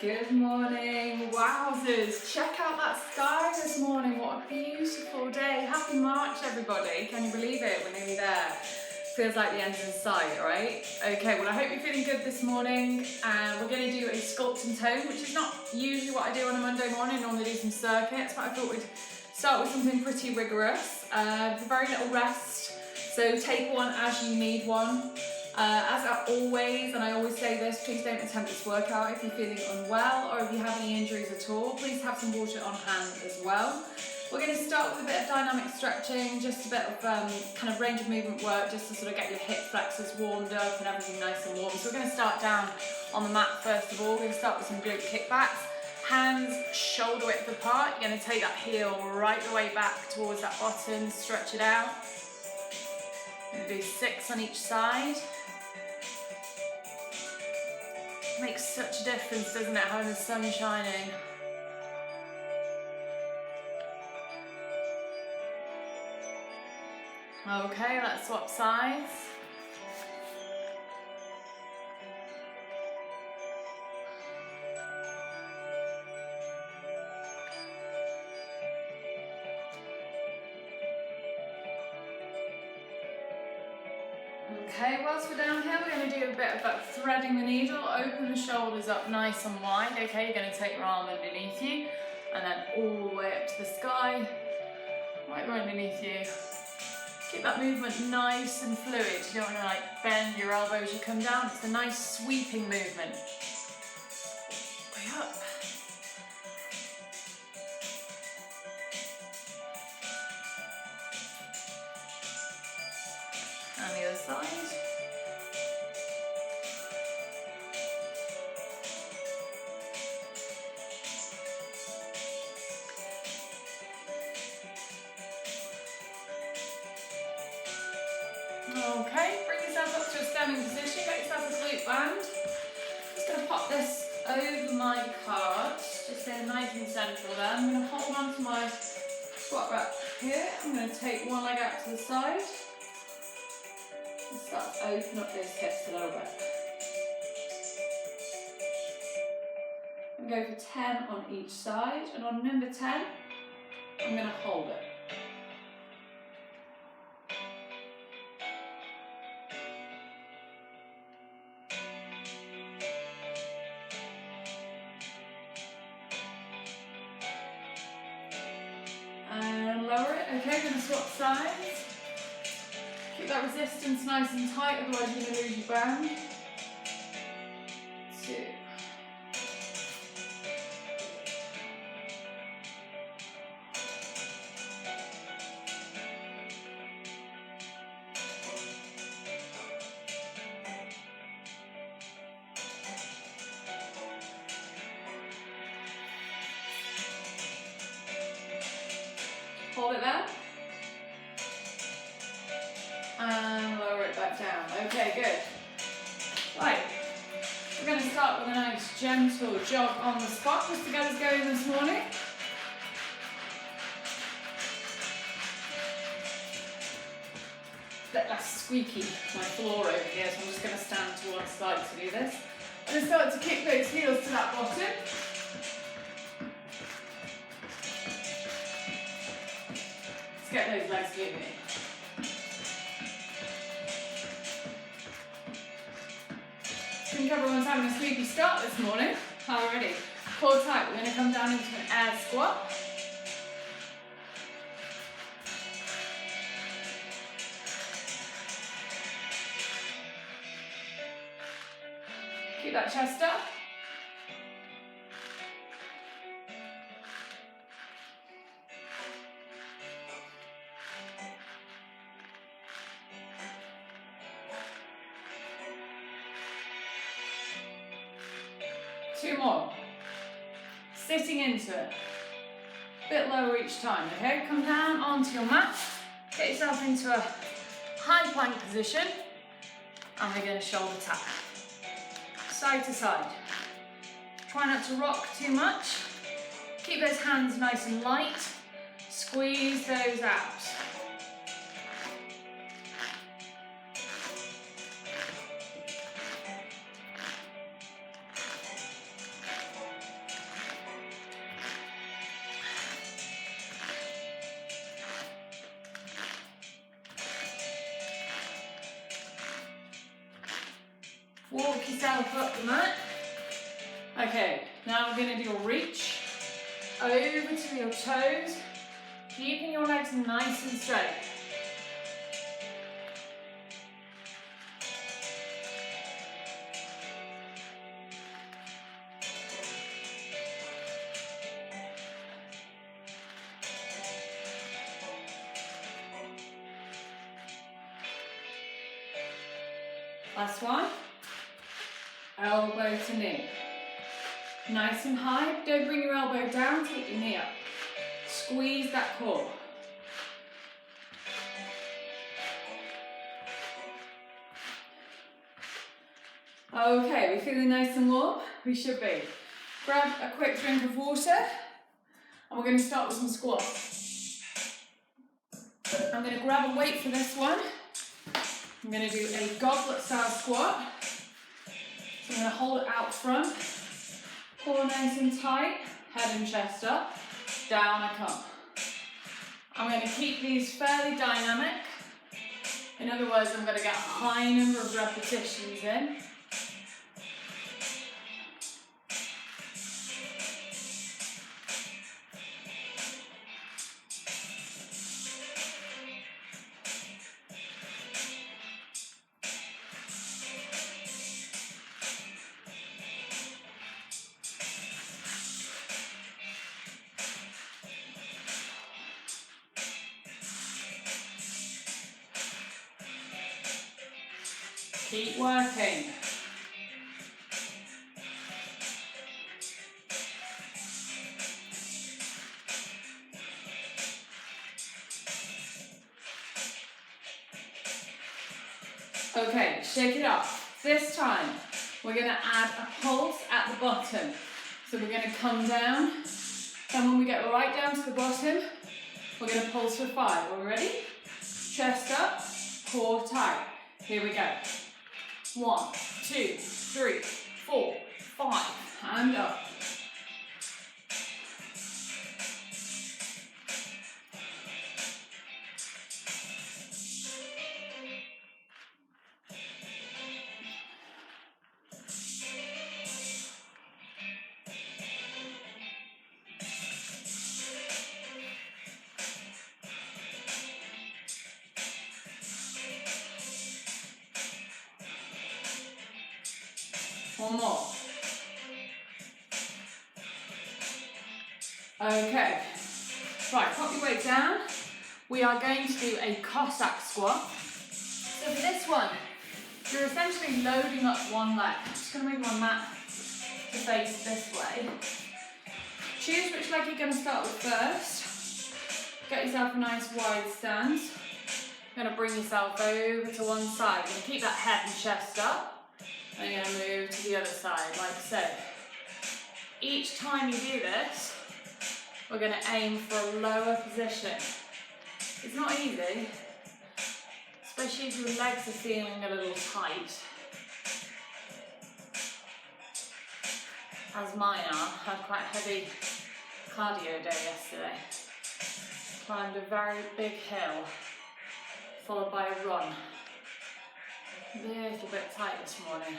Good morning, wowzers. Check out that sky this morning. What a beautiful day. Happy March, everybody. Can you believe it? We're nearly there. Feels like the end's in sight, right? Okay, well, I hope you're feeling good this morning. We're going to do a sculpt and tone, which is not usually what I do on a Monday morning. I normally do some circuits, but I thought we'd start with something pretty rigorous. Very little rest, so take one as you need one. As always, and I always say this, please don't attempt this workout if you're feeling unwell or if you have any injuries at all. Please have some water on hand as well. We're going to start with a bit of dynamic stretching, just a bit of kind of range of movement work, just to sort of get your hip flexors warmed up and everything nice and warm. So we're going to start down on the mat first of all. We're going to start with some glute kickbacks. Hands shoulder width apart. You're going to take that heel right the way back towards that bottom, stretch it out. We're going to do 6 on each side. Makes such a difference, doesn't it, having the sun shining? Okay, let's swap sides. Okay, whilst we're down here, we're going to do a bit of that threading the needle. Open the shoulders up nice and wide. Okay, you're going to take your arm underneath you and then all the way up to the sky, right underneath you. Keep that movement nice and fluid. You don't want to like bend your elbows as you come down. It's a nice sweeping movement. Way up. And the other side. Okay, bring yourself up to a standing position, get yourself a glute band. Just going to pop this over my calves, just stay nice and central there. I'm going to hold on to my squat rack here. I'm going to take one leg out to the side and start to open up those hips a little bit. And go for 10 on each side, and on number 10, I'm going to hold it. And lower it. Okay, we're going to swap sides. Keep that resistance nice and tight, otherwise you're going to lose your band. 2. Hold it there. And lower it back down. Okay, good. Right, we're going to start with a nice gentle jog on the spot just to get us going this morning. Bit less squeaky, my floor over here, so I'm just going to stand to one side to do this. I'm going to start to kick those heels to that bottom. Get those legs moving. I think everyone's having a sleepy start this morning. Already. Pull tight. We're going to come down into an air squat. Keep that chest up. Two more. Sitting into it. Bit lower each time, okay? Come down onto your mat. Get yourself into a high plank position. And we're going to shoulder tap. Side to side. Try not to rock too much. Keep those hands nice and light. Squeeze those abs. Walk yourself up the mat. Okay, now we're going to do a reach over to your toes, keeping your legs nice and straight. Last one, elbow to knee. Nice and high, don't bring your elbow down, take your knee up. Squeeze that core. Okay, we feeling nice and warm? We should be. Grab a quick drink of water, and we're going to start with some squats. I'm going to grab a weight for this one. I'm going to do a goblet style squat. So I'm going to hold it out front, core nice and tight, head and chest up, down I come. I'm going to keep these fairly dynamic. In other words, I'm going to get a high number of repetitions in. Keep working. Okay, shake it up. This time, we're going to add a pulse at the bottom. So we're going to come down, and when we get right down to the bottom, we're going to pulse for 5. Are we ready? Chest up, core tight. Here we go. 1, 2, 3, 4, 5, and up. One more. Okay. Right, pop your weight down. We are going to do a Cossack squat. So for this one, you're essentially loading up one leg. I'm just going to move my mat to face this way. Choose which leg you're going to start with first. Get yourself a nice wide stance. You're going to bring yourself over to one side. You're going to keep that head and chest up. And you're going to move to the other side, like so. Each time you do this, we're going to aim for a lower position. It's not easy, especially if your legs are feeling a little tight, as mine are. I had quite a heavy cardio day yesterday. Climbed a very big hill, followed by a run. A little bit tight this morning.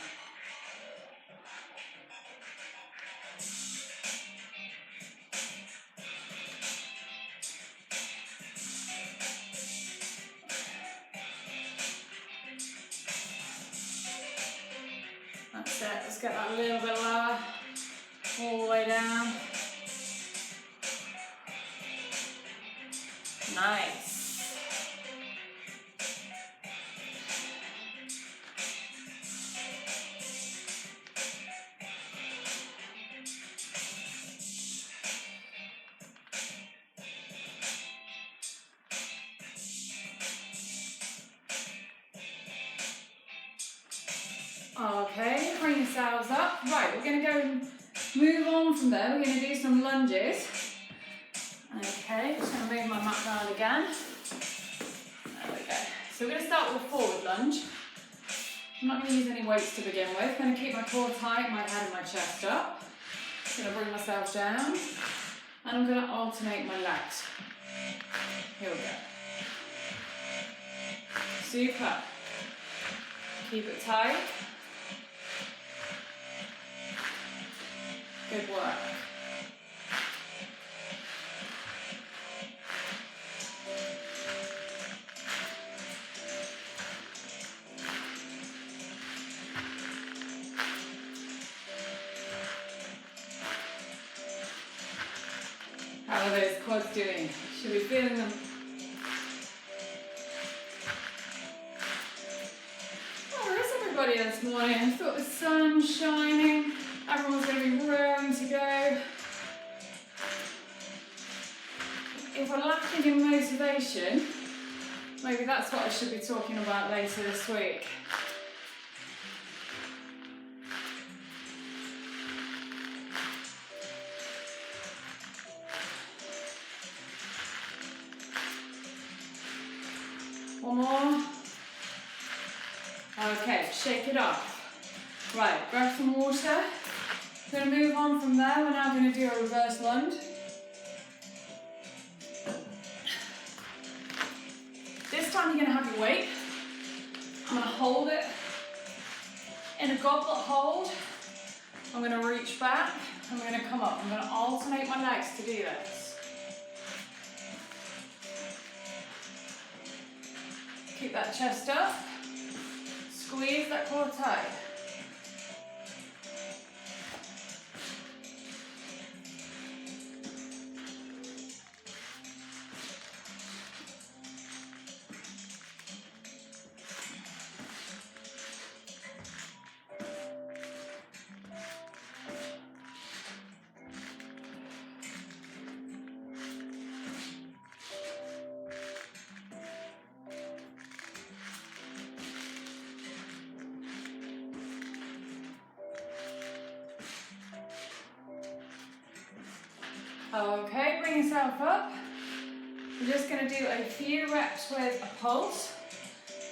That's it, let's get that a little bit lower, all the way down. Nice. Okay, bring yourselves up. Right, we're going to go and move on from there. We're going to do some lunges. Okay, just going to move my mat down again. There we go. So we're going to start with a forward lunge. I'm not going to use any weights to begin with. I'm going to keep my core tight, my head and my chest up. I'm going to bring myself down. And I'm going to alternate my legs. Here we go. Super. Keep it tight. Good work. How are those quads doing? Should we be feeling them? Oh, where is everybody this morning? I thought the sun was shining. Everyone's going to be raring to go. If we're lacking in motivation, maybe that's what I should be talking about later this week. One more. Okay, shake it off. Right, grab some water. We're going to move on from there. We're now going to do a reverse lunge. This time you're going to have your weight. I'm going to hold it in a goblet hold. I'm going to reach back. I'm going to come up. I'm going to alternate my legs to do this. Keep that chest up. Squeeze that core tight. Okay, bring yourself up. We're just going to do a few reps with a pulse.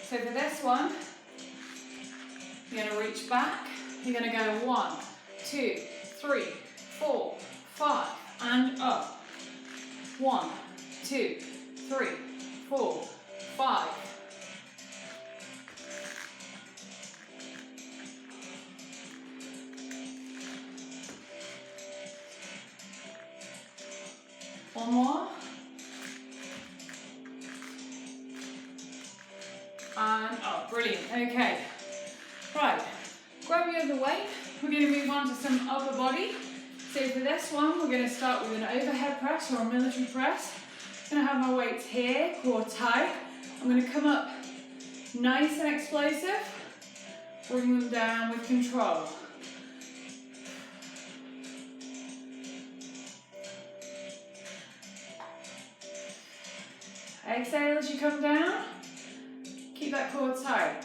So for this one, you're going to reach back. You're going to go 1, 2, 3, 4, 5, and up. 1, 2, 3, 4, 5. One more. And up, brilliant, okay. Right, grab your other weight. We're going to move on to some upper body. So for this one, we're going to start with an overhead press or a military press. I'm going to have my weights here, core tight. I'm going to come up nice and explosive. Bring them down with control. Exhale as you come down. Keep that core tight.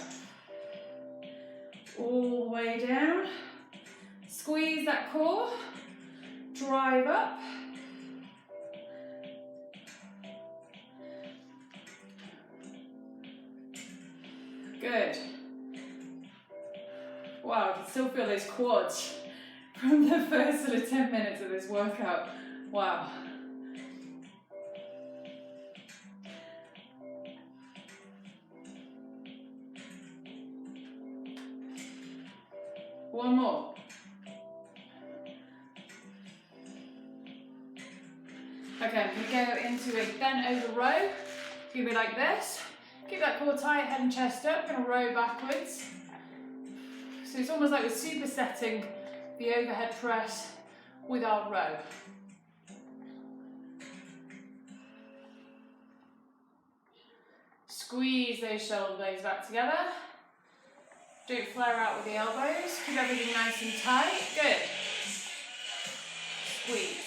All the way down. Squeeze that core. Drive up. Good. Wow, I can still feel those quads from the first sort of 10 minutes of this workout. Wow. One more. Okay, I'm going to go into a bent over row. It's going to be like this. Keep that core tight, head and chest up. Going to row backwards. So it's almost like we're supersetting the overhead press with our row. Squeeze those shoulder blades back together. Don't flare out with the elbows. Keep everything nice and tight. Good. Squeeze.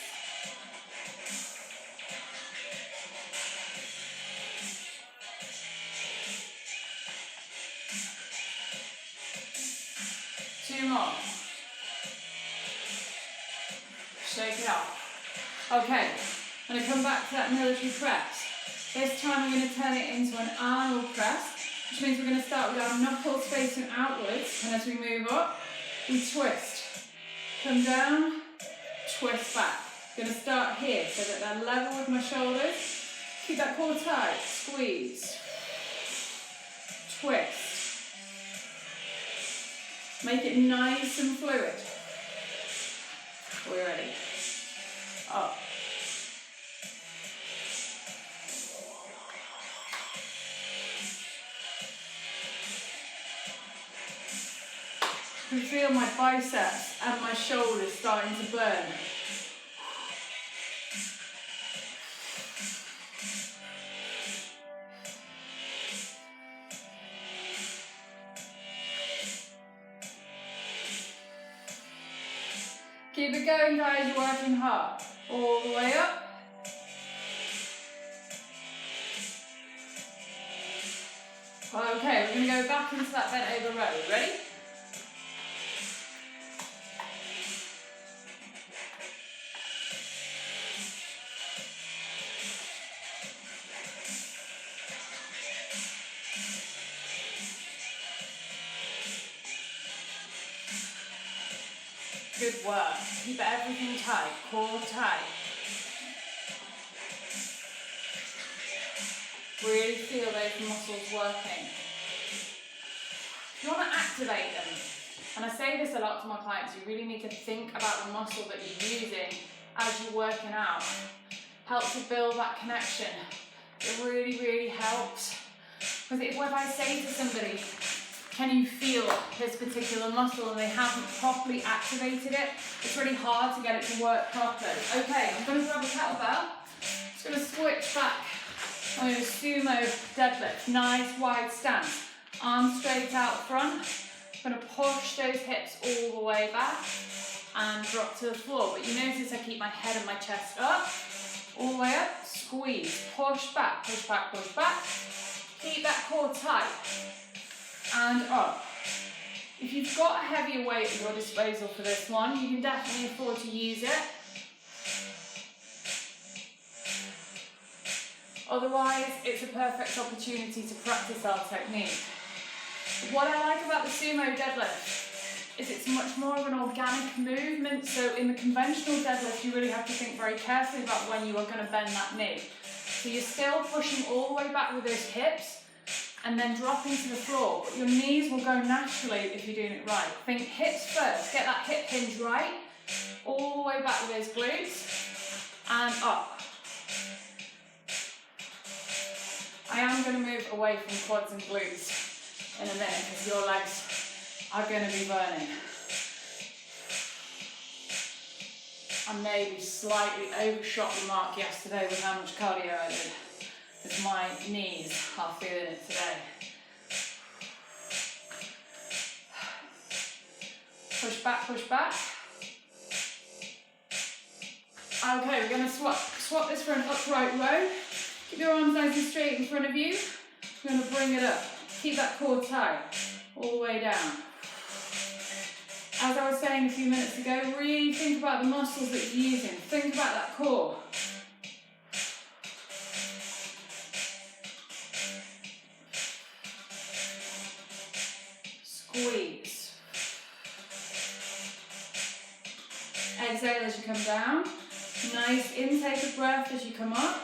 Two more. Shake it off. Okay, I'm going to come back to that military press. This time I'm going to turn it into an Arnold Press, which means we're going to start with our knuckles facing outwards, and as we move up, we twist. Come down, twist back. I'm going to start here so that they're level with my shoulders. Keep that core tight, squeeze, twist. Make it nice and fluid. Are we ready? Up. I can feel my biceps and my shoulders starting to burn. Keep it going, guys, you're working hard. All the way up. Okay, we're going to go back into that bent over row. Ready? Good work. Keep everything tight, core tight. Really feel those muscles working. You want to activate them. And I say this a lot to my clients, you really need to think about the muscle that you're using as you're working out. Helps to build that connection. It really, really helps. Because if I say to somebody, can you feel this particular muscle, and they haven't properly activated it, it's really hard to get it to work properly. Okay, I'm going to grab a kettlebell. Just going to switch back. I'm going to sumo deadlift. Nice wide stance. Arms straight out front. I'm going to push those hips all the way back and drop to the floor. But you notice I keep my head and my chest up. All the way up. Squeeze. Push back, push back, push back. Keep that core tight. And up. If you've got a heavier weight at your disposal for this one, you can definitely afford to use it. Otherwise, it's a perfect opportunity to practice our technique. What I like about the sumo deadlift is it's much more of an organic movement. So in the conventional deadlift, you really have to think very carefully about when you are going to bend that knee. So you're still pushing all the way back with those hips, and then dropping to the floor, but your knees will go naturally if you're doing it right. Think hips first, get that hip hinge right, all the way back with those glutes, and up. I am going to move away from quads and glutes in a minute, because your legs are going to be burning. I maybe slightly overshot the mark yesterday with how much cardio I did. Because my knees are feeling it today. Push back, push back. Okay, we're going to swap this for an upright row. Keep your arms nice and straight in front of you. We're going to bring it up. Keep that core tight, all the way down. As I was saying a few minutes ago, really think about the muscles that you're using. Think about that core. Squeeze. Exhale as you come down. Nice intake of breath as you come up.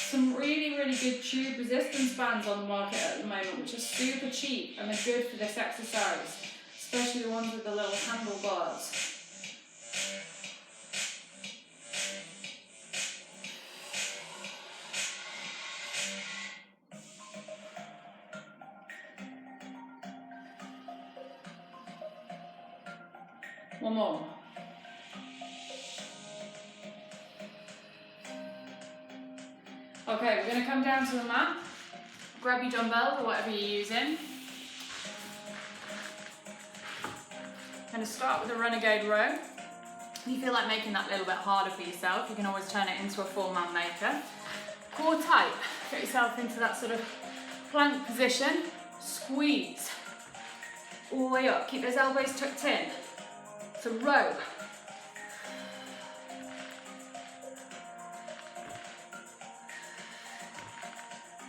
Some really, really good tube resistance bands on the market at the moment, which are super cheap and they're good for this exercise, especially the ones with the little handlebars. One more. Okay, we're going to come down to the mat. Grab your dumbbells or whatever you're using. I'm going to start with a renegade row. If you feel like making that a little bit harder for yourself, you can always turn it into a four-man maker. Core tight. Get yourself into that sort of plank position. Squeeze. All the way up. Keep those elbows tucked in. So row.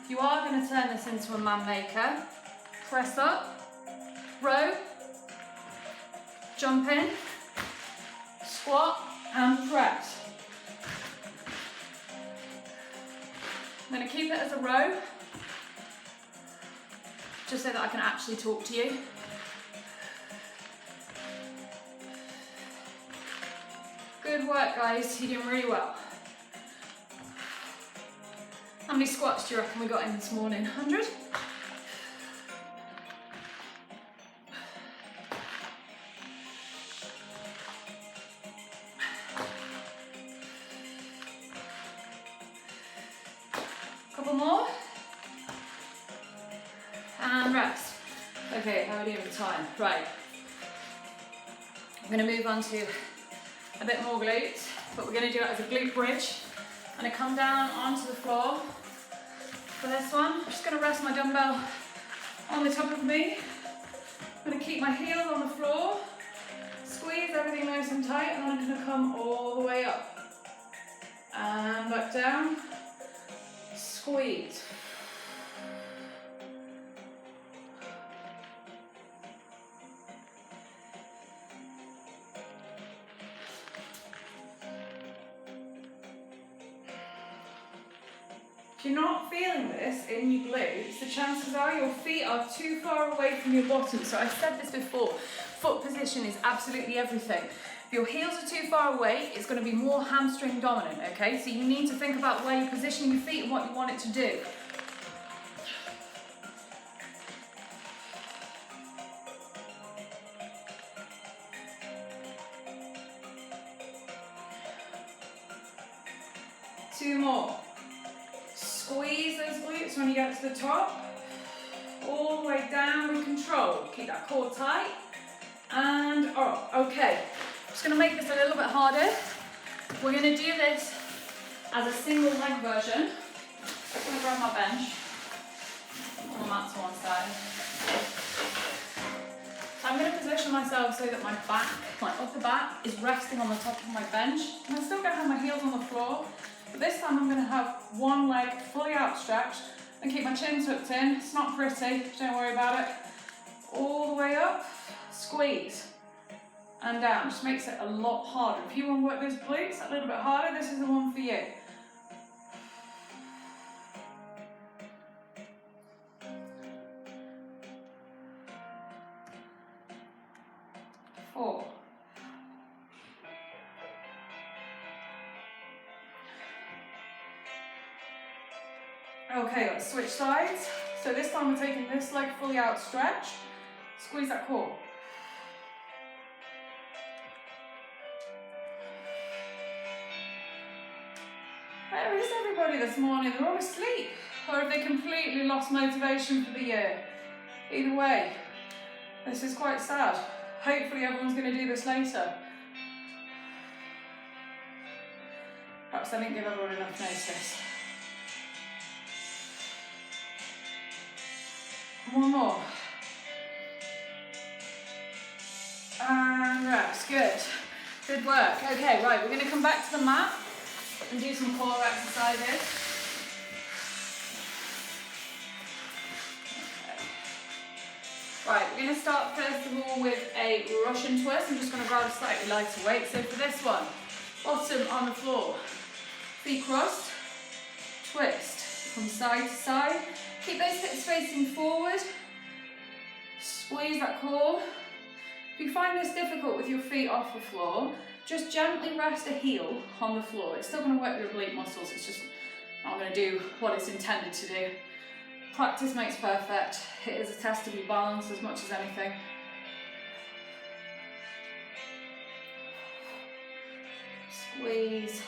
If you are going to turn this into a man maker, press up, row, jump in, squat and press. I'm going to keep it as a row, just so that I can actually talk to you. Good work, guys. You're doing really well. How many squats do you reckon we got in this morning? 100? Couple more. And rest. Okay, how are we doing with time? Right. I'm going to move on to a bit more glutes, but we're going to do it as a glute bridge. I'm going to come down onto the floor for this one. I'm just going to rest my dumbbell on the top of me. I'm going to keep my heels on the floor, squeeze everything nice and tight, and then I'm going to come all the way up. And back down, squeeze. If you're not feeling this in your glutes, the chances are your feet are too far away from your bottom. So I said this before, foot position is absolutely everything. If your heels are too far away, it's going to be more hamstring dominant, okay? So you need to think about where you're positioning your feet and what you want it to do. Two more. Squeeze those glutes when you get to the top. All the way down with control. Keep that core tight. And up. Okay. Just going to make this a little bit harder. We're going to do this as a single leg version. I'm going to grab my bench. Put my mat to one side. So I'm going to position myself so that my back, my upper back, is resting on the top of my bench. And I'm still going to have my heels on the floor. But this time I'm going to have one leg fully outstretched and keep my chin tucked in. It's not pretty, don't worry about it. All the way up, squeeze, and down. Just makes it a lot harder. If you want to work those glutes a little bit harder, this is the one for you. Four. Okay, let's switch sides. So this time we're taking this leg fully outstretched. Squeeze that core. Where is everybody this morning? They're all asleep. Or have they completely lost motivation for the year? Either way, this is quite sad. Hopefully everyone's going to do this later. Perhaps I didn't give everyone enough notice. One more. And rest. Good. Good work. Okay, right, we're going to come back to the mat and do some core exercises. Okay. Right, we're going to start first of all with a Russian twist. I'm just going to grab a slightly lighter weight. So for this one, bottom on the floor, feet crossed, twist from side to side. Keep those hips facing forward. Squeeze that core. If you find this difficult with your feet off the floor, just gently rest a heel on the floor. It's still going to work your oblique muscles, it's just not going to do what it's intended to do. Practice makes perfect. It is a test of your balance as much as anything. Squeeze.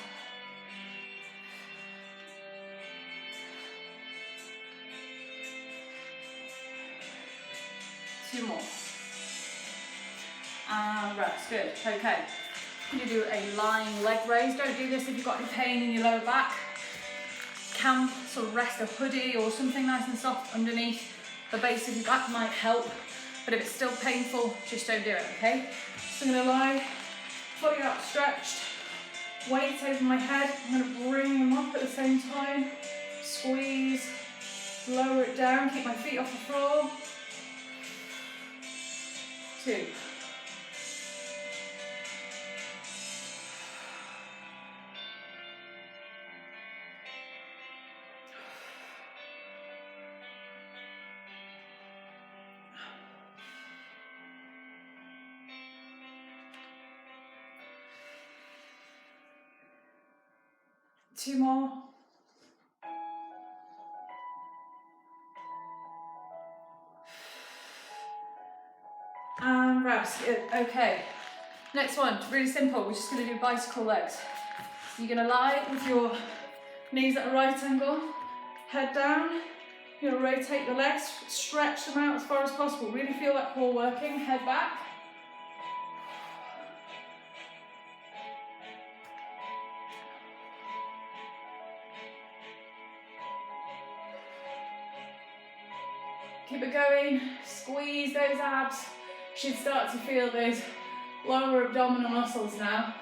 Two more. And rest. Good. Okay. You do a lying leg raise. Don't do this if you've got any pain in your lower back. Can sort of rest a hoodie or something nice and soft underneath the base of your back might help. But if it's still painful, just don't do it, okay? So I'm going to lie fully outstretched. Weight over my head. I'm going to bring them up at the same time. Squeeze. Lower it down. Keep my feet off the floor. 2. 2 more. And rest. Good. Okay. Next one, really simple. We're just going to do bicycle legs. So you're going to lie with your knees at a right angle, head down. You're going to rotate the legs, stretch them out as far as possible. Really feel that core working. Head back. Keep it going. Squeeze those abs. Should start to feel those lower abdominal muscles now.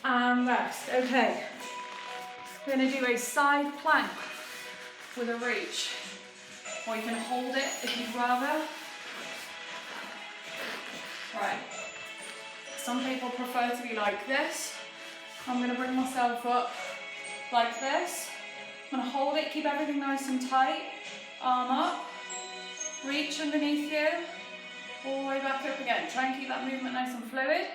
And rest. Okay. We're going to do a side plank with a reach. Or you can hold it if you'd rather. Right. Some people prefer to be like this. I'm going to bring myself up like this. I'm going to hold it, keep everything nice and tight. Arm up. Reach underneath you. All the way back up again. Try and keep that movement nice and fluid.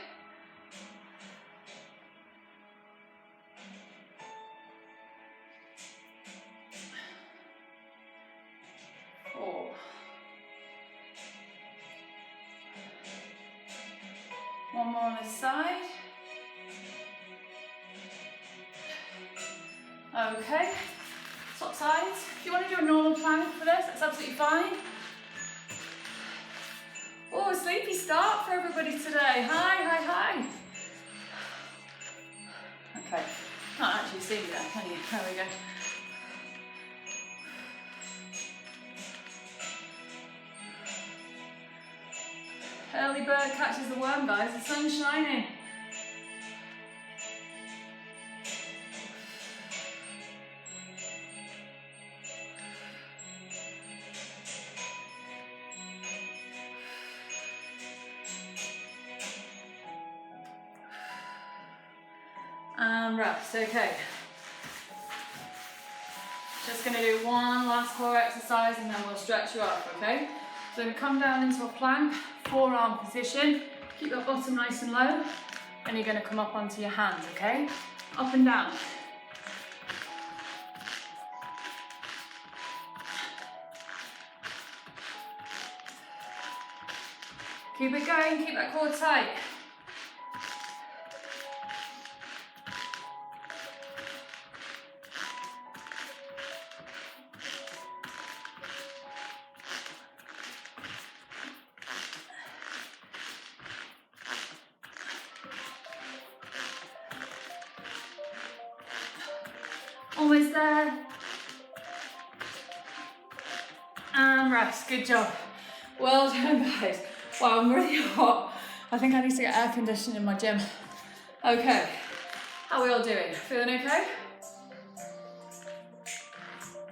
One more on this side. Okay, swap sides. If you want to do a normal plank for this, that's absolutely fine. Oh, a sleepy start for everybody today. Hi. Okay, can't actually see you there, can you? There we go. Early bird catches the worm, guys. The sun's shining. And rest. Okay. Just going to do one last core exercise and then we'll stretch you up, okay? So we come down into a plank, forearm position, keep your bottom nice and low, and you're going to come up onto your hands, okay? Up and down. Keep it going, keep that core tight. Almost there. And rest, good job. Well done, guys. Wow, I'm really hot. I think I need to get air conditioning in my gym. Okay, how are we all doing? Feeling okay?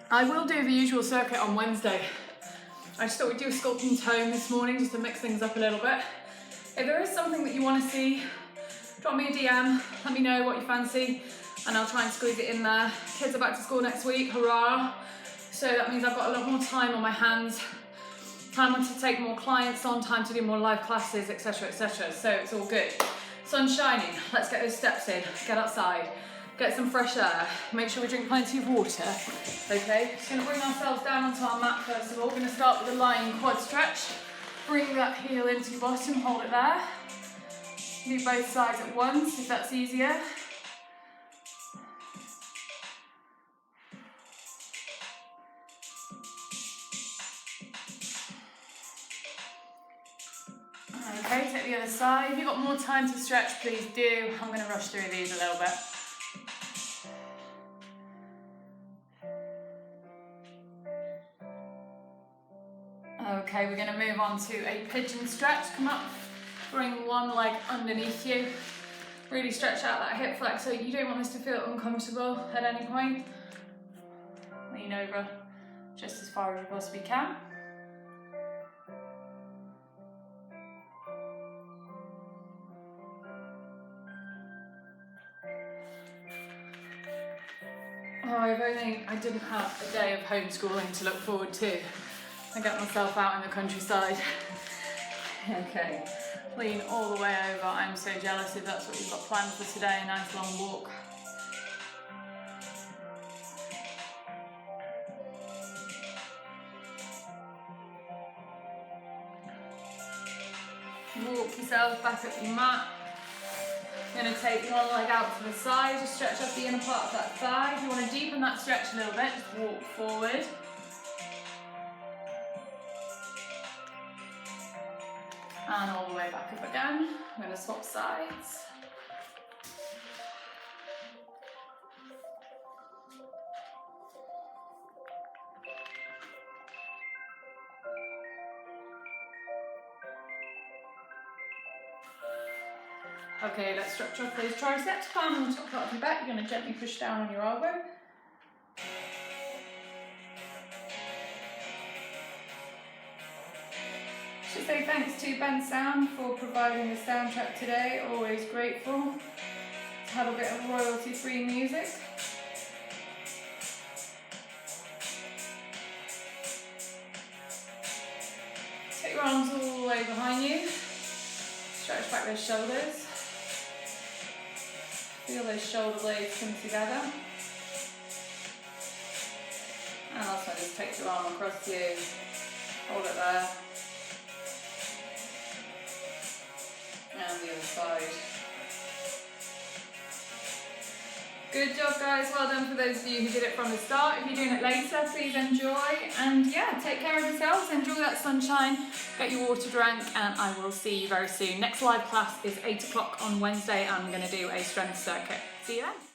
I will do the usual circuit on Wednesday. I just thought we'd do a sculpt and tone this morning just to mix things up a little bit. If there is something that you want to see, drop me a DM, let me know what you fancy, and I'll try and squeeze it in there. Kids are back to school next week, hurrah! So that means I've got a lot more time on my hands, time to take more clients on, time to do more live classes, etc, etc. So it's all good. Sun's shining, let's get those steps in, get outside, get some fresh air, make sure we drink plenty of water, okay? Just gonna bring ourselves down onto our mat first of all. We're gonna start with a lying quad stretch. Bring that heel into your bottom, hold it there. Do both sides at once if that's easier. Okay, take the other side. If you've got more time to stretch, please do. I'm going to rush through these a little bit. Okay, we're going to move on to a pigeon stretch. Come up, bring one leg underneath you. Really stretch out that hip flexor. You don't want this to feel uncomfortable at any point. Lean over just as far as you possibly can. I didn't have a day of homeschooling to look forward to. I get myself out in the countryside. Okay, lean all the way over. I'm so jealous if that's what you've got planned for today, a nice long walk. Walk yourself back up your mat. You're going to take one leg out to the side, just stretch up the inner part of that thigh. If you want to deepen that stretch a little bit, just walk forward. And all the way back up again. I'm going to swap sides. Okay, let's stretch off those triceps. Palm on the top part of your back. You're going to gently push down on your elbow. Should say thanks to Ben Sound for providing the soundtrack today. Always grateful to have a bit of royalty-free music. Take your arms all the way behind you. Stretch back those shoulders. Feel those shoulder blades come together. And last one, just take your arm across you. Hold it there. And the other side. Good job, guys. Well done for those of you who did it from the start. If you're doing it later, please enjoy. And yeah, take care of yourselves. Enjoy that sunshine. Get your water drank. And I will see you very soon. Next live class is 8 o'clock on Wednesday. I'm going to do a strength circuit. See you then.